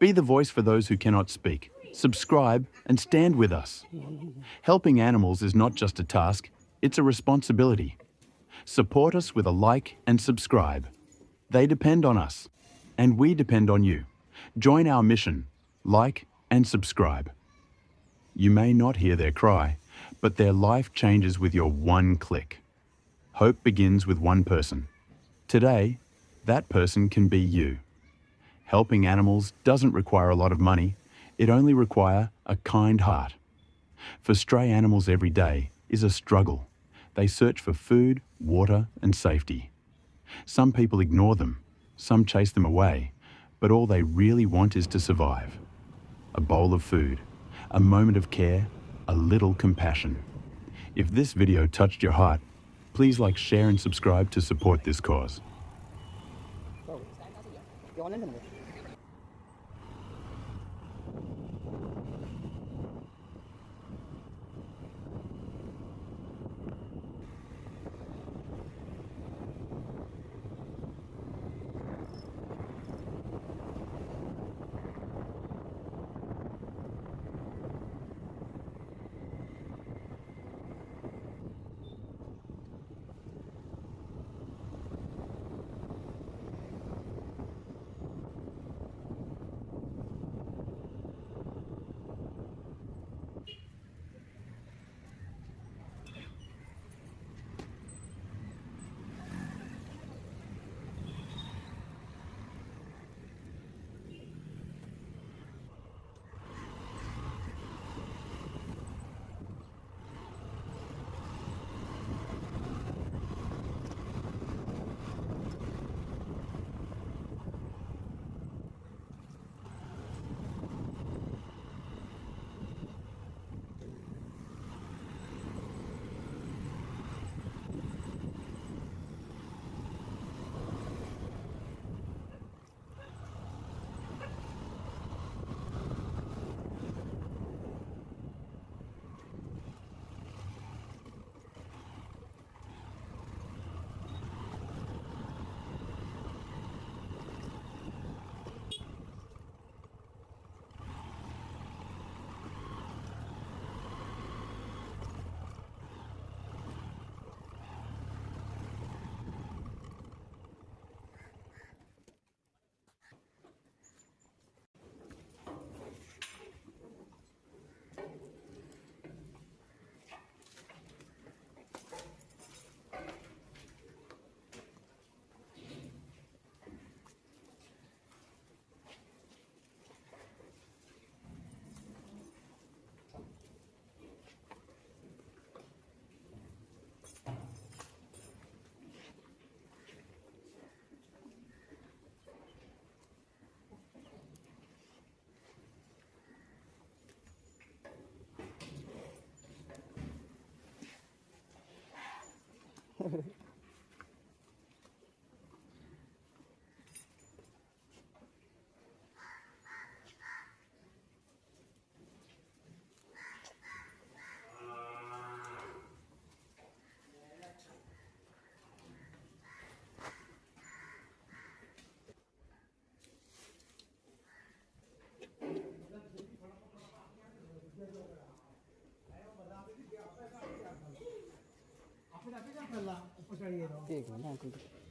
Be the voice for those who cannot speak. Subscribe and stand with us. Helping animals is not just a task, it's a responsibility. Support us with a like and subscribe. They depend on us, and we depend on you. Join our mission, like and subscribe. You may not hear their cry, but their life changes with your one click. Hope begins with one person. Today, that person can be you. Helping animals doesn't require a lot of money, it only requires a kind heart. For stray animals every day is a struggle. They search for food, water and safety. Some people ignore them, some chase them away, but all they really want is to survive. A bowl of food, a moment of care, a little compassion. If this video touched your heart, please like, share and subscribe to support this cause. एक minute